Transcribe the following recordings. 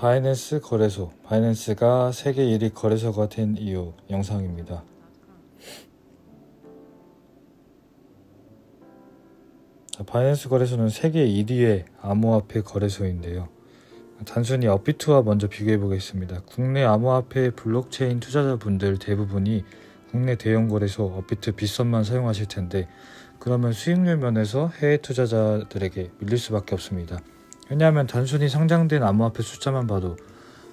바이낸스 거래소, 바이낸스가 세계 1위 거래소가 된 이유 영상입니다. 바이낸스 거래소는 세계 1위의 암호화폐 거래소인데요. 단순히 업비트와 먼저 비교해 보겠습니다. 국내 암호화폐 블록체인 투자자분들 대부분이 국내 대형 거래소 업비트 빗썸만 사용하실 텐데, 그러면 수익률 면에서 해외 투자자들에게 밀릴 수밖에 없습니다. 왜냐하면 단순히 상장된 암호화폐 숫자만 봐도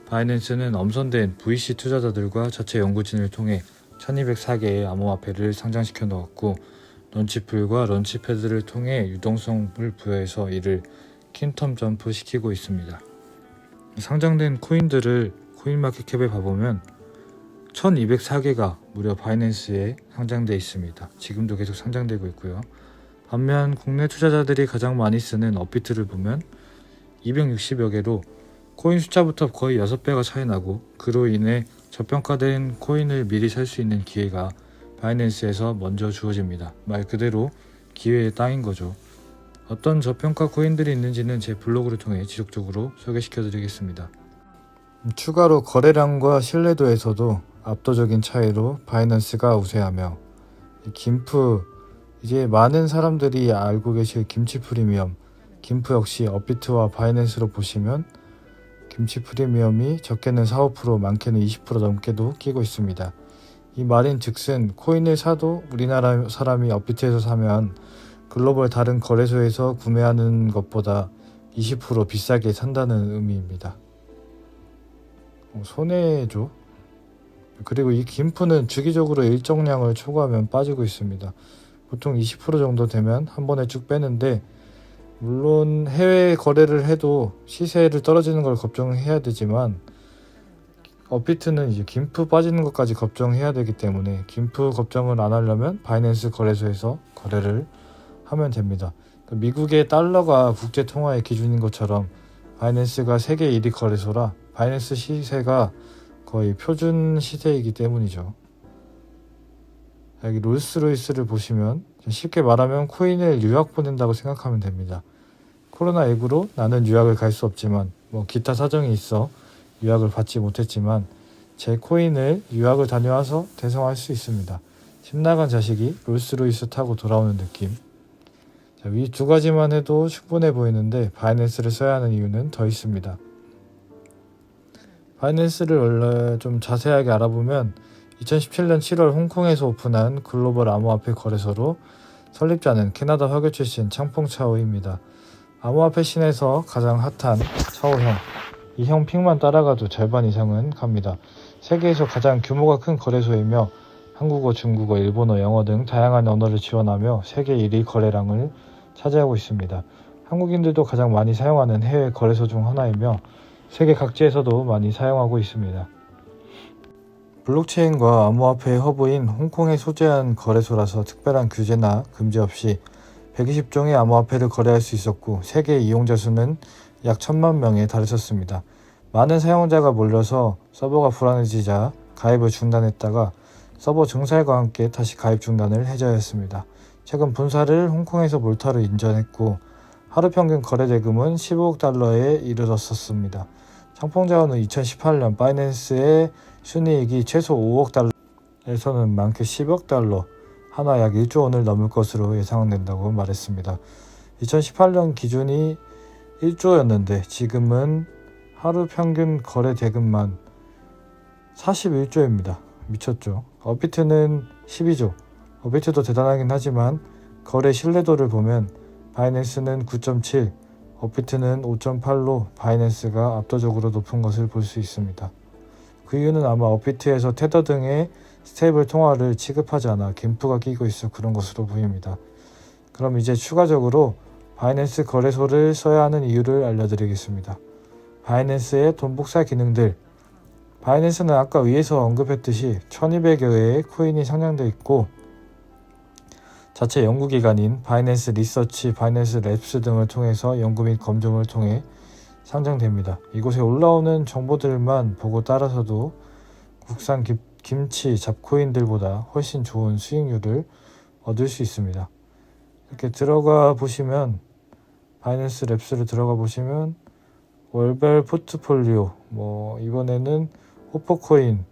바이낸스는 엄선된 VC 투자자들과 자체 연구진을 통해 1204개의 암호화폐를 상장시켜 넣었고, 런치풀과 런치패드를 통해 유동성을 부여해서 이를 퀸텀 점프 시키고 있습니다. 상장된 코인들을 코인마켓캡에 봐보면 1204개가 무려 바이낸스에 상장되어 있습니다. 지금도 계속 상장되고 있고요. 반면 국내 투자자들이 가장 많이 쓰는 업비트를 보면 260여 개로 코인 숫자부터 거의 6배가 차이 나고, 그로 인해 저평가된 코인을 미리 살 수 있는 기회가 바이낸스에서 먼저 주어집니다. 말 그대로 기회의 땅인 거죠. 어떤 저평가 코인들이 있는지는 제 블로그를 통해 지속적으로 소개시켜 드리겠습니다. 추가로 거래량과 신뢰도에서도 압도적인 차이로 바이낸스가 우세하며, 김프, 이제 많은 사람들이 알고 계실 김치 프리미엄, 김프 역시 업비트와 바이낸스로 보시면 김치 프리미엄이 적게는 4~5%, 많게는 20% 넘게도 끼고 있습니다. 이 말인 즉슨 코인을 사도 우리나라 사람이 업비트에서 사면 글로벌 다른 거래소에서 구매하는 것보다 20% 비싸게 산다는 의미입니다. 손해죠. 그리고 이 김프는 주기적으로 일정량을 초과하면 빠지고 있습니다. 보통 20% 정도 되면 한 번에 쭉 빼는데, 물론 해외 거래를 해도 시세를 떨어지는 걸 걱정해야 되지만, 업비트는 이제 김프 빠지는 것까지 걱정해야 되기 때문에 김프 걱정을 안 하려면 바이낸스 거래소에서 거래를 하면 됩니다. 미국의 달러가 국제 통화의 기준인 것처럼 바이낸스가 세계 1위 거래소라 바이낸스 시세가 거의 표준 시세이기 때문이죠. 여기 롤스로이스를 보시면 쉽게 말하면 코인을 유학 보낸다고 생각하면 됩니다. 코로나19로 나는 유학을 갈 수 없지만 기타 사정이 있어 유학을 받지 못했지만 제 코인을 유학을 다녀와서 대성할 수 있습니다. 집 나간 자식이 롤스로이스 타고 돌아오는 느낌. 위 두 가지만 해도 충분해 보이는데 바이낸스를 써야 하는 이유는 더 있습니다. 바이낸스를 원래 좀 자세하게 알아보면 2017년 7월 홍콩에서 오픈한 글로벌 암호화폐 거래소로 설립자는 캐나다 화교 출신 창펑 차오입니다. 암호화폐 씬에서 가장 핫한 차오 형. 이 형 픽만 따라가도 절반 이상은 갑니다. 세계에서 가장 규모가 큰 거래소이며 한국어, 중국어, 일본어, 영어 등 다양한 언어를 지원하며 세계 1위 거래량을 차지하고 있습니다. 한국인들도 가장 많이 사용하는 해외 거래소 중 하나이며 세계 각지에서도 많이 사용하고 있습니다. 블록체인과 암호화폐의 허브인 홍콩에 소재한 거래소라서 특별한 규제나 금지 없이 120종의 암호화폐를 거래할 수 있었고, 세계 이용자 수는 약 1000만 명에 달했었습니다. 많은 사용자가 몰려서 서버가 불안해지자 가입을 중단했다가 서버 증설과 함께 다시 가입 중단을 해줘야 했습니다. 최근 본사를 홍콩에서 몰타로 인전했고, 하루 평균 거래 대금은 15억 달러에 이르렀었습니다. 창펑자원은 2018년 바이낸스의 순이익이 최소 5억 달러에서는 많게 10억 달러, 하나 약 1조 원을 넘을 것으로 예상된다고 말했습니다. 2018년 기준이 1조였는데 지금은 하루 평균 거래 대금만 41조입니다. 미쳤죠. 업비트는 12조. 업비트도 대단하긴 하지만 거래 신뢰도를 보면 바이낸스는 9.7, 업비트는 5.8로 바이낸스가 압도적으로 높은 것을 볼 수 있습니다. 그 이유는 아마 업비트에서 테더 등의 스테이블 통화를 취급하지 않아 김프가 끼고 있어 그런 것으로 보입니다. 그럼 이제 추가적으로 바이낸스 거래소를 써야 하는 이유를 알려드리겠습니다. 바이낸스의 돈 복사 기능들. 바이낸스는 아까 위에서 언급했듯이 1200여 개의 코인이 상장되어 있고, 자체 연구기관인 바이낸스 리서치, 바이낸스 랩스 등을 통해서 연구 및 검증을 통해 상장됩니다. 이곳에 올라오는 정보들만 보고 따라서도 국산 김치 잡코인들보다 훨씬 좋은 수익률을 얻을 수 있습니다. 이렇게 들어가 보시면 바이낸스 랩스를 들어가 보시면 월별 포트폴리오, 이번에는 호퍼코인,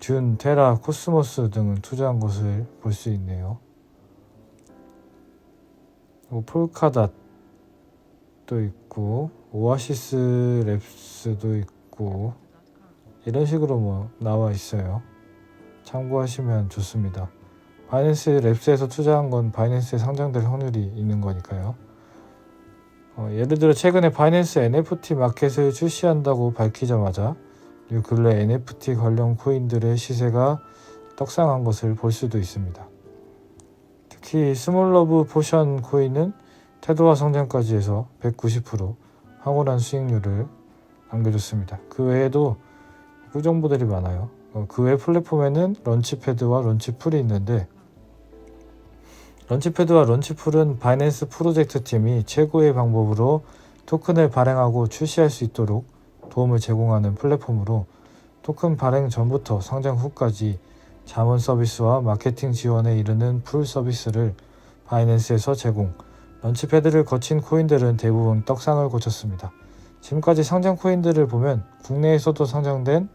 듄, 테라, 코스모스 등을 투자한 것을 볼 수 있네요. 폴카닷도 있고 오아시스 랩스도 있고 이런 식으로 나와 있어요. 참고하시면 좋습니다. 바이낸스 랩스에서 투자한 건 바이낸스에 상장될 확률이 있는 거니까요. 예를 들어 최근에 바이낸스 NFT 마켓을 출시한다고 밝히자마자 요 근래 NFT 관련 코인들의 시세가 떡상한 것을 볼 수도 있습니다. 특히 스몰러브 포션 코인은 태도와 성장까지 해서 190% 황홀한 수익률을 안겨줬습니다. 그 외에도 꿀정보들이 많아요. 그 외 플랫폼에는 런치패드와 런치풀이 있는데, 런치패드와 런치풀은 바이낸스 프로젝트 팀이 최고의 방법으로 토큰을 발행하고 출시할 수 있도록 도움을 제공하는 플랫폼으로 토큰 발행 전부터 상장 후까지 자문 서비스와 마케팅 지원에 이르는 풀 서비스를 바이낸스에서 제공. 런치패드를 거친 코인들은 대부분 떡상을 거쳤습니다. 지금까지 상장 코인들을 보면 국내에서도 상장된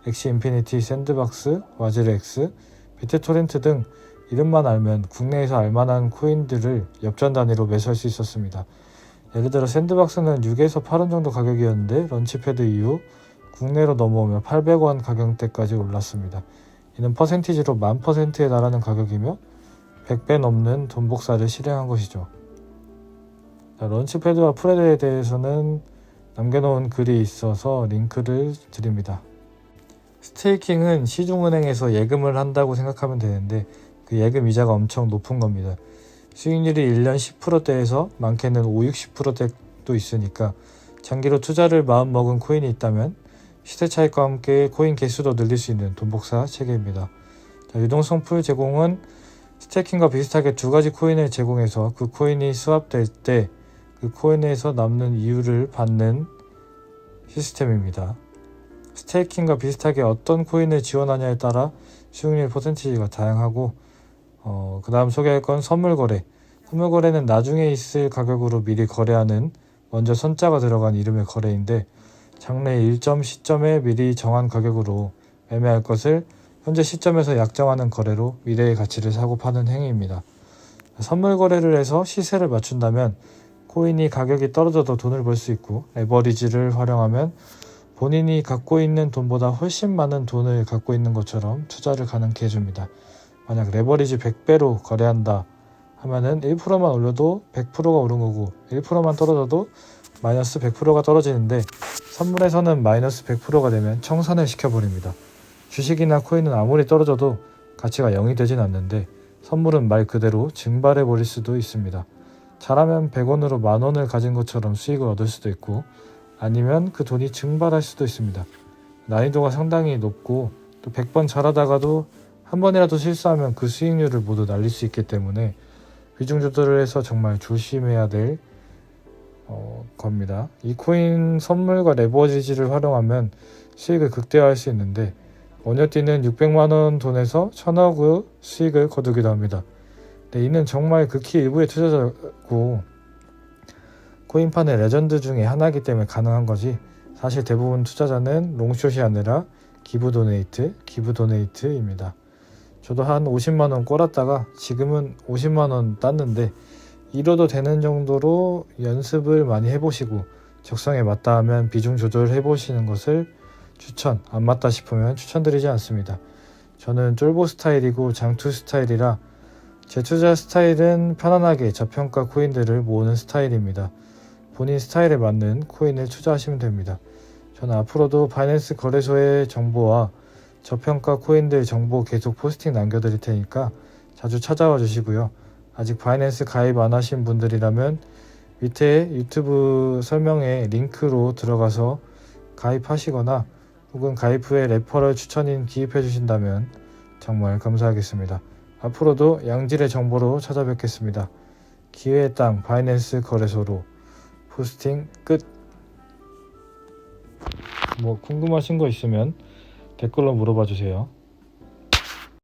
엑시 인피니티, 샌드박스, 와즈렉스, 비트토렌트 등 이름만 알면 국내에서 알만한 코인들을 엽전 단위로 매수할 수 있었습니다. 예를 들어 샌드박스는 6에서 8원 정도 가격이었는데 런치패드 이후 국내로 넘어오며 800원 가격대까지 올랐습니다. 이는 퍼센티지로 10,000%에 달하는 가격이며 100배 넘는 돈 복사를 실행한 것이죠. 런치패드와 풀에 대해서는 남겨놓은 글이 있어서 링크를 드립니다. 스테이킹은 시중은행에서 예금을 한다고 생각하면 되는데 그 예금 이자가 엄청 높은 겁니다. 수익률이 1년 10%대에서 많게는 5, 60%대도 있으니까 장기로 투자를 마음먹은 코인이 있다면 시대 차익과 함께 코인 개수도 늘릴 수 있는 돈복사 체계입니다. 유동성 풀 제공은 스테이킹과 비슷하게 두 가지 코인을 제공해서 그 코인이 스왑될 때 그 코인에서 남는 이율을 받는 시스템입니다. 스테이킹과 비슷하게 어떤 코인을 지원하냐에 따라 수익률 퍼센티지가 다양하고 그 다음 소개할 건 선물거래. 선물거래는 나중에 있을 가격으로 미리 거래하는 먼저 선자가 들어간 이름의 거래인데 장래 일정 시점에 미리 정한 가격으로 매매할 것을 현재 시점에서 약정하는 거래로 미래의 가치를 사고 파는 행위입니다. 선물거래를 해서 시세를 맞춘다면 코인이 가격이 떨어져도 돈을 벌 수 있고 레버리지를 활용하면 본인이 갖고 있는 돈보다 훨씬 많은 돈을 갖고 있는 것처럼 투자를 가능케 해줍니다. 만약 레버리지 100배로 거래한다 하면은 1%만 올려도 100%가 오른 거고 1%만 떨어져도 마이너스 100%가 떨어지는데 선물에서는 마이너스 100%가 되면 청산을 시켜버립니다. 주식이나 코인은 아무리 떨어져도 가치가 0이 되진 않는데 선물은 말 그대로 증발해버릴 수도 있습니다. 잘하면 100원으로 10,000원을 가진 것처럼 수익을 얻을 수도 있고 아니면 그 돈이 증발할 수도 있습니다. 난이도가 상당히 높고 또 100번 잘하다가도 한 번이라도 실수하면 그 수익률을 모두 날릴 수 있기 때문에 비중 조절을 해서 정말 조심해야 될 겁니다. 이 코인 선물과 레버리지를 활용하면 수익을 극대화할 수 있는데 원효띠는 600만원 돈에서 1,000억의 수익을 거두기도 합니다. 이는 정말 극히 일부의 투자자고 코인판의 레전드 중에 하나이기 때문에 가능한 거지 사실 대부분 투자자는 롱숏이 아니라 기브 도네이트입니다. 저도 한 50만원 꼴았다가 지금은 50만원 땄는데 이뤄도 되는 정도로 연습을 많이 해보시고 적성에 맞다 하면 비중 조절해 보시는 것을 안 맞다 싶으면 추천드리지 않습니다. 저는 쫄보 스타일이고 장투 스타일이라 제 투자 스타일은 편안하게 저평가 코인들을 모으는 스타일입니다. 본인 스타일에 맞는 코인을 투자하시면 됩니다. 저는 앞으로도 바이낸스 거래소의 정보와 저평가 코인들 정보 계속 포스팅 남겨드릴 테니까 자주 찾아와 주시고요. 아직 바이낸스 가입 안 하신 분들이라면 밑에 유튜브 설명에 링크로 들어가서 가입하시거나 혹은 가입 후에 레퍼럴 추천인 기입해 주신다면 정말 감사하겠습니다. 앞으로도 양질의 정보로 찾아뵙겠습니다. 기회의 땅 바이낸스 거래소로 포스팅 끝. 궁금하신 거 있으면 댓글로 물어봐 주세요.